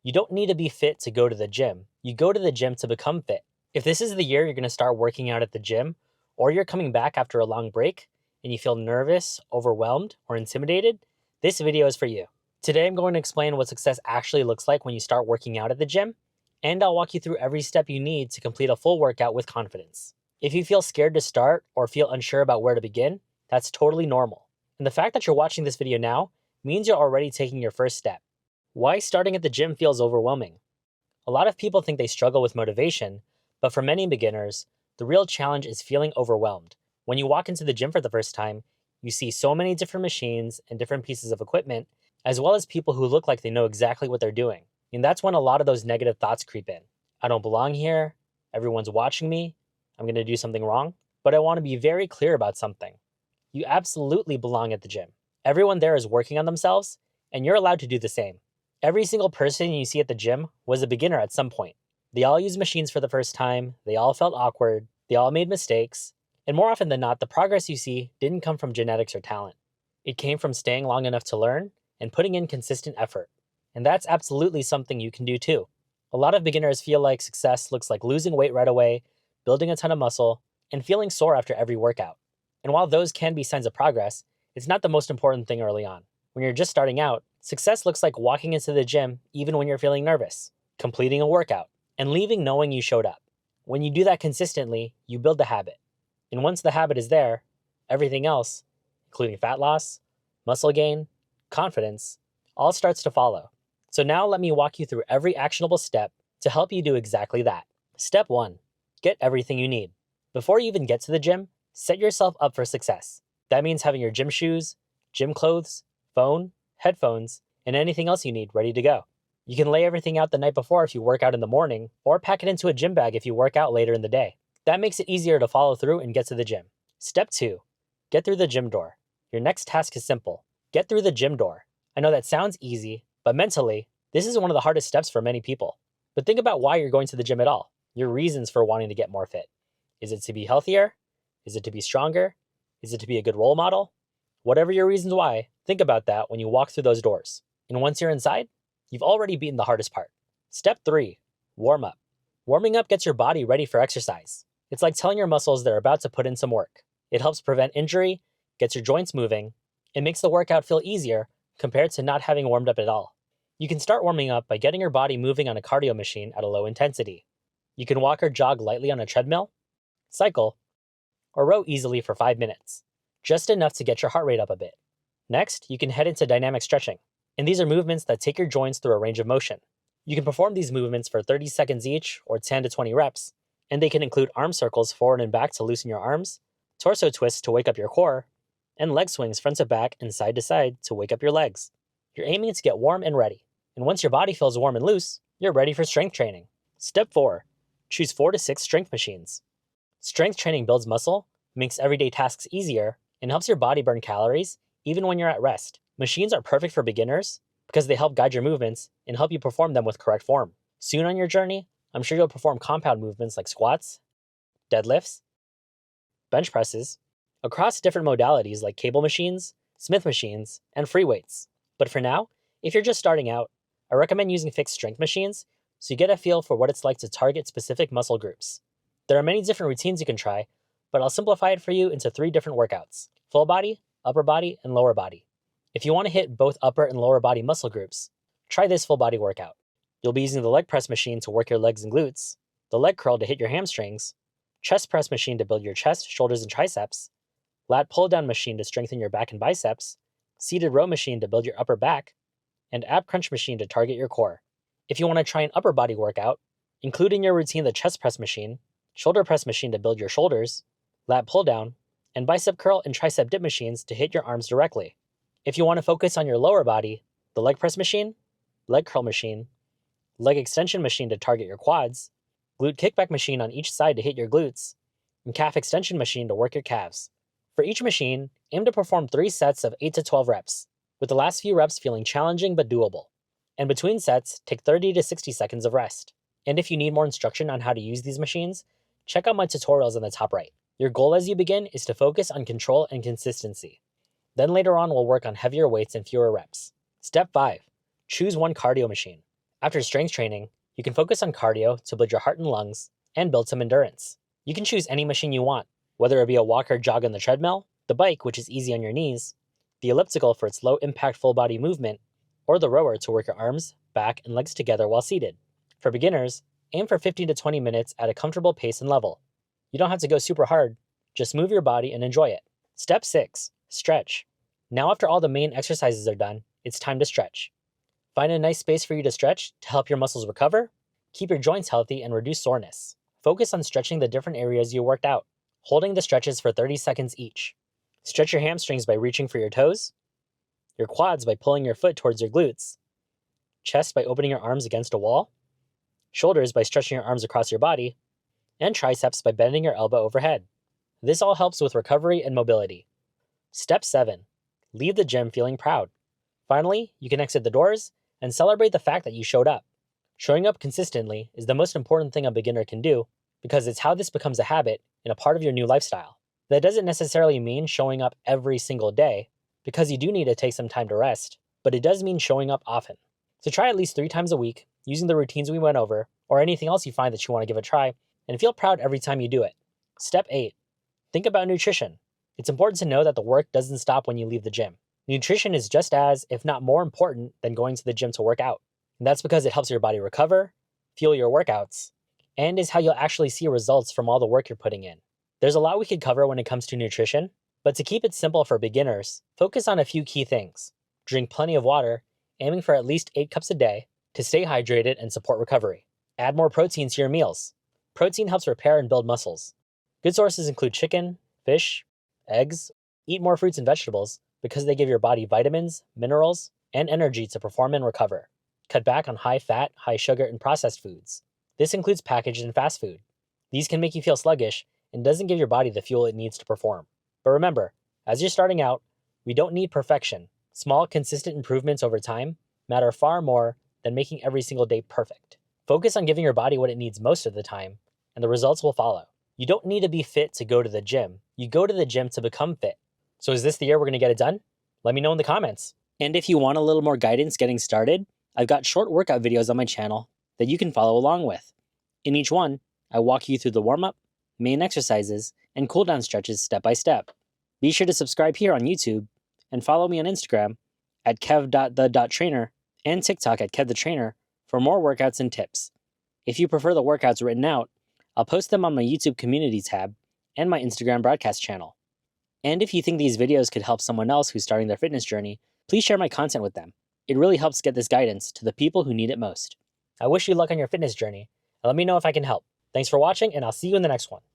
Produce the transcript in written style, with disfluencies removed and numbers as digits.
You don't need to be fit to go to the gym. You go to the gym to become fit. If this is the year you're going to start working out at the gym, or you're coming back after a long break and you feel nervous, overwhelmed, or intimidated, this video is for you. Today I'm going to explain what success actually looks like when you start working out at the gym, and I'll walk you through every step you need to complete a full workout with confidence. If you feel scared to start or feel unsure about where to begin, that's totally normal. And the fact that you're watching this video now means you're already taking your first step. Why starting at the gym feels overwhelming? A lot of people think they struggle with motivation, but for many beginners, the real challenge is feeling overwhelmed. When you walk into the gym for the first time, you see so many different machines and different pieces of equipment, as well as people who look like they know exactly what they're doing. And that's when a lot of those negative thoughts creep in. I don't belong here, everyone's watching me, I'm going to do something wrong. But I want to be very clear about something. You absolutely belong at the gym. Everyone there is working on themselves, and you're allowed to do the same. Every single person you see at the gym was a beginner at some point. They all used machines for the first time, they all felt awkward, they all made mistakes, and more often than not, the progress you see didn't come from genetics or talent. It came from staying long enough to learn and putting in consistent effort. And that's absolutely something you can do too. A lot of beginners feel like success looks like losing weight right away, building a ton of muscle, and feeling sore after every workout. And while those can be signs of progress, it's not the most important thing early on. When you're just starting out, success looks like walking into the gym even when you're feeling nervous, completing a workout, and leaving knowing you showed up. When you do that consistently, you build the habit. And once the habit is there, everything else, including fat loss, muscle gain, confidence, all starts to follow. So now let me walk you through every actionable step to help you do exactly that. Step 1. Get everything you need. Before you even get to the gym, set yourself up for success. That means having your gym shoes, gym clothes, phone, headphones, and anything else you need ready to go. You can lay everything out the night before if you work out in the morning, or pack it into a gym bag if you work out later in the day. That makes it easier to follow through and get to the gym. Step 2. Get through the gym door. Your next task is simple. Get through the gym door. I know that sounds easy, but mentally, this is one of the hardest steps for many people. But think about why you're going to the gym at all. Your reasons for wanting to get more fit. Is it to be healthier? Is it to be stronger? Is it to be a good role model? Whatever your reasons why, think about that when you walk through those doors. And once you're inside, you've already beaten the hardest part. Step 3. Warm up. Warming up gets your body ready for exercise. It's like telling your muscles they're about to put in some work. It helps prevent injury, gets your joints moving, and makes the workout feel easier compared to not having warmed up at all. You can start warming up by getting your body moving on a cardio machine at a low intensity. You can walk or jog lightly on a treadmill, cycle, or row easily for 5 minutes, just enough to get your heart rate up a bit. Next, you can head into dynamic stretching, and these are movements that take your joints through a range of motion. You can perform these movements for 30 seconds each or 10 to 20 reps, and they can include arm circles forward and back to loosen your arms, torso twists to wake up your core, and leg swings front to back and side to side to wake up your legs. You're aiming to get warm and ready, and once your body feels warm and loose, you're ready for strength training. Step 4. Choose 4 to 6 strength machines. Strength training builds muscle, makes everyday tasks easier, and helps your body burn calories even when you're at rest. Machines are perfect for beginners because they help guide your movements and help you perform them with correct form. Soon on your journey, I'm sure you'll perform compound movements like squats, deadlifts, bench presses, across different modalities like cable machines, Smith machines, and free weights. But for now, if you're just starting out, I recommend using fixed strength machines so you get a feel for what it's like to target specific muscle groups. There are many different routines you can try, but I'll simplify it for you into 3 different workouts: full body, upper body, and lower body. If you want to hit both upper and lower body muscle groups, try this full body workout. You'll be using the leg press machine to work your legs and glutes, the leg curl to hit your hamstrings, chest press machine to build your chest, shoulders, and triceps, lat pull down machine to strengthen your back and biceps, seated row machine to build your upper back, and ab crunch machine to target your core. If you want to try an upper body workout, include in your routine the chest press machine, shoulder press machine to build your shoulders, lat pull down, and bicep curl and tricep dip machines to hit your arms directly. If you want to focus on your lower body, the leg press machine, leg curl machine, leg extension machine to target your quads, glute kickback machine on each side to hit your glutes, and calf extension machine to work your calves. For each machine, aim to perform 3 sets of 8 to 12 reps, with the last few reps feeling challenging but doable. And between sets, take 30 to 60 seconds of rest. And if you need more instruction on how to use these machines, check out my tutorials on the top right. Your goal as you begin is to focus on control and consistency. Then later on, we'll work on heavier weights and fewer reps. Step 5. Choose one cardio machine. After strength training, you can focus on cardio to build your heart and lungs and build some endurance. You can choose any machine you want, whether it be a walk or jog on the treadmill, the bike, which is easy on your knees, the elliptical for its low impact full body movement, or the rower to work your arms, back, and legs together while seated. For beginners, aim for 15 to 20 minutes at a comfortable pace and level. You don't have to go super hard, just move your body and enjoy it. Step 6. Stretch. Now after all the main exercises are done, it's time to stretch. Find a nice space for you to stretch to help your muscles recover, keep your joints healthy, and reduce soreness. Focus on stretching the different areas you worked out, holding the stretches for 30 seconds each. Stretch your hamstrings by reaching for your toes, your quads by pulling your foot towards your glutes, chest by opening your arms against a wall, shoulders by stretching your arms across your body, and triceps by bending your elbow overhead. This all helps with recovery and mobility. Step 7. Leave the gym feeling proud. Finally, you can exit the doors and celebrate the fact that you showed up. Showing up consistently is the most important thing a beginner can do because it's how this becomes a habit and a part of your new lifestyle. That doesn't necessarily mean showing up every single day because you do need to take some time to rest, but it does mean showing up often. So try at least 3 times a week using the routines we went over or anything else you find that you want to give a try and feel proud every time you do it. Step 8. Think about nutrition. It's important to know that the work doesn't stop when you leave the gym. Nutrition is just as, if not more important than going to the gym to work out. And that's because it helps your body recover, fuel your workouts, and is how you'll actually see results from all the work you're putting in. There's a lot we could cover when it comes to nutrition, but to keep it simple for beginners, focus on a few key things. Drink plenty of water, aiming for at least 8 cups a day to stay hydrated and support recovery. Add more protein to your meals. Protein helps repair and build muscles. Good sources include chicken, fish, eggs. Eat more fruits and vegetables because they give your body vitamins, minerals, and energy to perform and recover. Cut back on high fat, high sugar, and processed foods. This includes packaged and fast food. These can make you feel sluggish and doesn't give your body the fuel it needs to perform. But remember, as you're starting out, we don't need perfection. Small, consistent improvements over time matter far more than making every single day perfect. Focus on giving your body what it needs most of the time, and the results will follow. You don't need to be fit to go to the gym. You go to the gym to become fit. So is this the year we're going to get it done? Let me know in the comments. And if you want a little more guidance getting started, I've got short workout videos on my channel that you can follow along with. In each one, I walk you through the warm-up, main exercises, and cool-down stretches step by step. Be sure to subscribe here on YouTube and follow me on Instagram at kev.the.trainer and TikTok at kevthetrainer for more workouts and tips. If you prefer the workouts written out, I'll post them on my YouTube community tab and my Instagram broadcast channel. And if you think these videos could help someone else who's starting their fitness journey, please share my content with them. It really helps get this guidance to the people who need it most. I wish you luck on your fitness journey, and let me know if I can help. Thanks for watching, and I'll see you in the next one.